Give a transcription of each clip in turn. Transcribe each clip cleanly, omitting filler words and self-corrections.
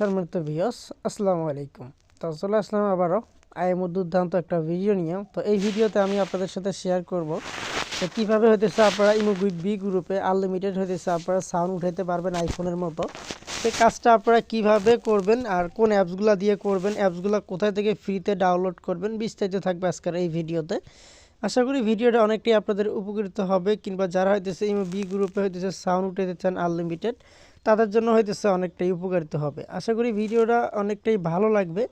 সম্মানিত ভিউয়ার্স, আসসালামু আলাইকুম। তো চলে আসলাম আবারও আইএমও দুর্দান্ত একটা ভিডিও নিয়ে। তো এই ভিডিওতে আমি আপনাদের সাথে শেয়ার করব যে কীভাবে হইতেছে আপনারা ইমো বি গ্রুপে আনলিমিটেড হইতেছে আপনারা সাউন্ড উঠাইতে পারবেন আইফোনের মতো। সেই কাজটা আপনারা কিভাবে করবেন আর কোন অ্যাপসগুলো দিয়ে করবেন, অ্যাপসগুলো কোথায় থেকে ফ্রিতে ডাউনলোড করবেন, বিস্তারিত থাকবে আজকের এই ভিডিওতে। আশা করি ভিডিওটা অনেকটাই আপনাদের উপকৃত হবে, কিংবা যারা হইতেছে ইমো বি গ্রুপে হইতেছে সাউন্ড উঠাইতে চান আনলিমিটেড, তাদের জন্য হইতেছে অনেকটাই উপকারিত হবে। আশা করি ভিডিওটা অনেকটাই ভালো লাগবে।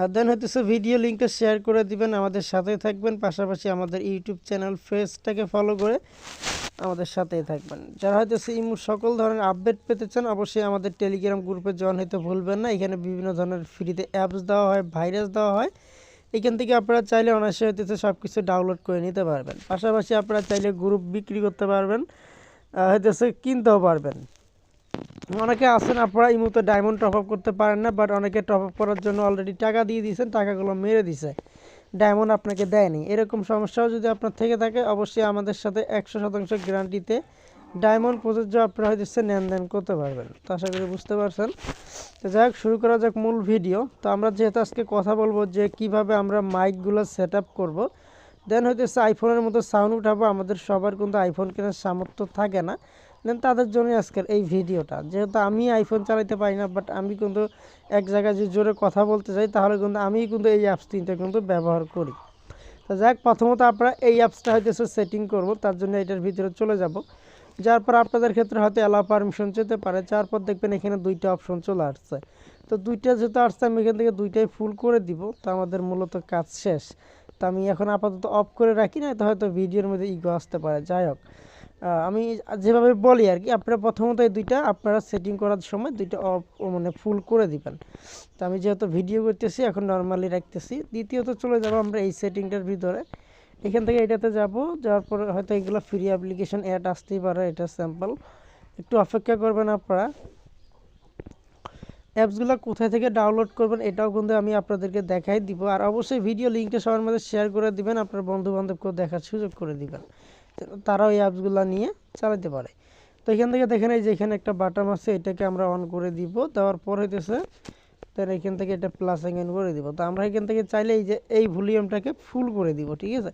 আর দেন হইতেছে ভিডিও লিঙ্কটা শেয়ার করে দিবেন, আমাদের সাথেই থাকবেন, পাশাপাশি আমাদের ইউটিউব চ্যানেল পেজটাকে ফলো করে আমাদের সাথেই থাকবেন। যারা হইতেছে ইমোর সকল ধরনের আপডেট পেতে চান, অবশ্যই আমাদের টেলিগ্রাম গ্রুপে জয়েন হইতে ভুলবেন না। এখানে বিভিন্ন ধরনের ফ্রিতে অ্যাপস দেওয়া হয়, ভাইরাস দেওয়া হয়। এখান থেকে আপনারা চাইলে অনায়াসে হইতেছে সব কিছু ডাউনলোড করে নিতে পারবেন। পাশাপাশি আপনারা চাইলে গ্রুপ বিক্রি করতে পারবেন, হইতেছে কিনতেও পারবেন। অনেকে আছেন আপনারা এই মুহূর্তে ডায়মন্ড টপ আপ করতে পারেন না, বাট অনেকে টপ আপ করার জন্য অলরেডি টাকা দিয়ে দিয়েছেন, টাকাগুলো মেরে দিছে, ডায়মন্ড আপনাকে দেয়নি। এরকম সমস্যাও যদি আপনার থেকে থাকে, অবশ্যই আমাদের সাথে 100% গ্যারান্টিতে ডায়মন্ড প্রযোজ্য আপনারা হইতেছে দেন করতে পারবেন। তো আশা করি বুঝতে পারছেন। তো যাই হোক, শুরু করা যাক মূল ভিডিও। তো আমরা যেহেতু আজকে কথা বলবো যে কিভাবে আমরা মাইকগুলো সেট আপ করবো, দেন হইতেছে আইফোনের মতো সাউন্ড উঠাবো। আমাদের সবার কিন্তু আইফোন কেনার সামর্থ্য থাকে না, দেন তাদের জন্যই আজকের এই ভিডিওটা। যেহেতু আমি আইফোন চালাতে পারি না, বাট আমি কিন্তু এক জায়গায় যে জোরে কথা বলতে চাই, তাহলে কিন্তু আমি কিন্তু এই অ্যাপস তিনটা কিন্তু ব্যবহার করি। তো যাক, প্রথমত আপনারা এই অ্যাপসটা হইতেছে সেটিং করব, তার জন্য এটার ভিতরে চলে যাব। যার পর আপনাদের ক্ষেত্রে হয়তো অ্যালাউ পারমিশন যেতে পারে, যার পর দেখবেন এখানে দুইটা অপশন চলে আসছে। তো দুইটা যেহেতু আসছে, আমি এখান থেকে দুইটাই ফুল করে দিব। তো আমাদের মূলত কাজ শেষ। তো আমি এখন আপাতত অফ করে রাখি, না তো হয়তো ভিডিওর মধ্যে ইগো আসতে পারে। যাই হোক, আমি যেভাবে বলি আর কি, আপনারা প্রথমত এই দুইটা আপনারা সেটিং করার সময় দুইটা অফ মানে ফুল করে দিবেন। তো আমি যেহেতু ভিডিও করতেছি এখন নর্মালি রাখতেছি। দ্বিতীয়ত চলে যাব আমরা এই সেটিংটার ভিতরে। এখান থেকে এটাতে যাব, যাওয়ার পরে হয়তো এগুলো ফ্রি অ্যাপ্লিকেশন অ্যাড আসতেই পারে, এটা স্যাম্পল, একটু অপেক্ষা করবেন আপনারা। অ্যাপসগুলো কোথায় থেকে ডাউনলোড করবেন এটাও কিন্তু আমি আপনাদেরকে দেখাই দিব। আর অবশ্যই ভিডিও লিঙ্কটা সবার মধ্যে শেয়ার করে দিবেন, আপনার বন্ধু বান্ধবকেও দেখার সুযোগ করে দিবেন, তারাও এই অ্যাপসগুলো নিয়ে চালাতে পারে। তো এখান থেকে দেখেন এই যে এখানে একটা বাটন আছে, এটাকে আমরা অন করে দিব। দেওয়ার পর হইতেছে তার এখান থেকে এটা প্লাস আইকন করে দিব। তো আমরা এখান থেকে চাইলে এই যে এই ভলিউমটাকে ফুল করে দিব, ঠিক আছে।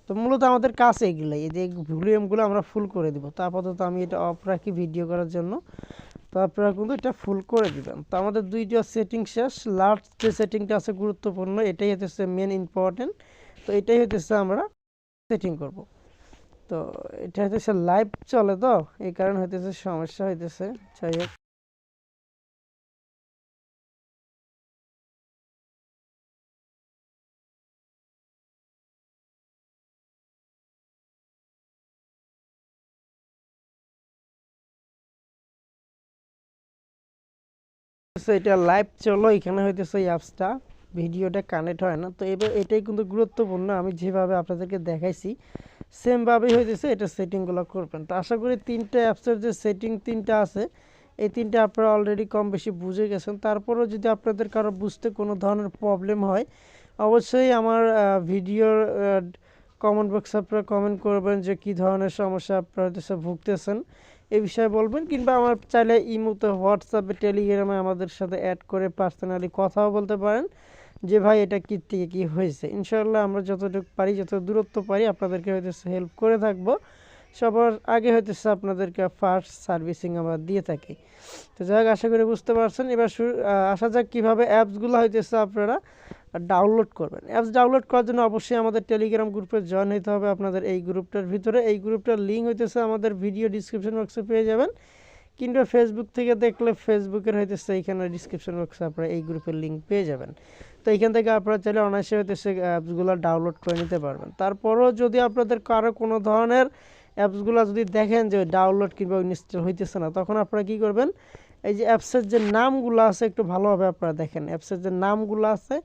তো মূলত আমাদের কাজ এইগুলাই, এই যে ভলিউমগুলো আমরা ফুল করে দিব। তো আপাতত আমি এটা অফ রাখি ভিডিও করার জন্য। তো আপনারা কিন্তু এটা ফুল করে দিবেন। তো আমাদের দুইটা সেটিং শেষ। লাস্ট যে সেটিংটা আছে গুরুত্বপূর্ণ, এটাই হচ্ছে মেন ইম্পর্টেন্ট। তো এটাই হচ্ছে আমরা সেটিং করব। তো এটা হচ্ছে লাইভ চলে, তো এই কারণে হইতেছে সমস্যা হইতেছে। যাই হোক, এটা লাইভ চলো, এখানে হইতেছে এই অ্যাপসটা, ভিডিওটা কানেক্ট হয় না। তো এবার এটাই কিন্তু গুরুত্বপূর্ণ, আমি যেভাবে আপনাদেরকে দেখাইছি সেমভাবেই হইতেছে এটা সেটিংগুলো করবেন। তো আশা করি তিনটা অ্যাপসের যে সেটিং তিনটা আছে, এই তিনটা আপনারা অলরেডি কম বেশি বুঝে গেছেন। তারপরেও যদি আপনাদের কারো বুঝতে কোনো ধরনের প্রবলেম হয়, অবশ্যই আমার ভিডিওর কমেন্ট বক্সে আপনারা কমেন্ট করবেন যে কী ধরনের সমস্যা আপনারা হচ্ছে ভুগতেছেন, এই বিষয়ে বলবেন। কিংবা আমার চাইলে ইমোতে, হোয়াটসঅ্যাপে, টেলিগ্রামে আমাদের সাথে অ্যাড করে পার্সোনালি কথাও বলতে পারেন যে ভাই এটা কী থেকে কী হয়েছে। ইনশাআল্লাহ আমরা যতটুকু পারি, যত দূরত্ব পারি আপনাদেরকে হইতেছে হেল্প করে থাকবো। সবার আগে হইতেছে আপনাদেরকে ফার্স্ট সার্ভিসিং আমরা দিয়ে থাকি। তো যাই হোক, আশা করি বুঝতে পারছেন। এবার আসা যাক কীভাবে অ্যাপসগুলো হইতেছে আপনারা ডাউনলোড করবেন। অ্যাপস ডাউনলোড করার জন্য অবশ্যই আমাদের টেলিগ্রাম গ্রুপে জয়েন হতে হবে আপনাদের এই গ্রুপটার ভিতরে। এই গ্রুপটার লিঙ্ক হইতেছে আমাদের ভিডিও ডিসক্রিপশন বক্সে পেয়ে যাবেন, কিংবা ফেসবুক থেকে দেখলে ফেসবুকের হইতেছে এইখানে ডিসক্রিপশন বক্সে আপনারা এই গ্রুপের লিঙ্ক পেয়ে যাবেন। তো এইখান থেকে আপনারা চাইলে অনায়াসে হইতেছে অ্যাপসগুলো ডাউনলোড করে নিতে পারবেন। তারপরও যদি আপনাদের কারো কোনো ধরনের অ্যাপসগুলো যদি দেখেন যে ডাউনলোড কিংবা ইনস্টল হইতেছে না, তখন আপনারা কী করবেন, এই যে অ্যাপসের যে নামগুলো আছে একটু ভালোভাবে আপনারা দেখেন। অ্যাপসের যে নামগুলো আছে,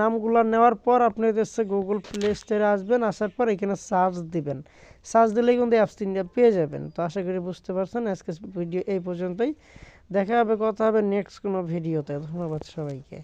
নামগুলো নেওয়ার পর আপনি হচ্ছে গুগল প্লে স্টোরে আসবেন, আসার পর এখানে সার্চ দিবেন। সার্চ দিলেই কিন্তু অ্যাপস তিনটা পেয়ে যাবেন। তো আশা করি বুঝতে পারছেন। আজকে ভিডিও এই পর্যন্তই, দেখা হবে, কথা হবে নেক্সট কোনো ভিডিওতে। ধন্যবাদ সবাইকে।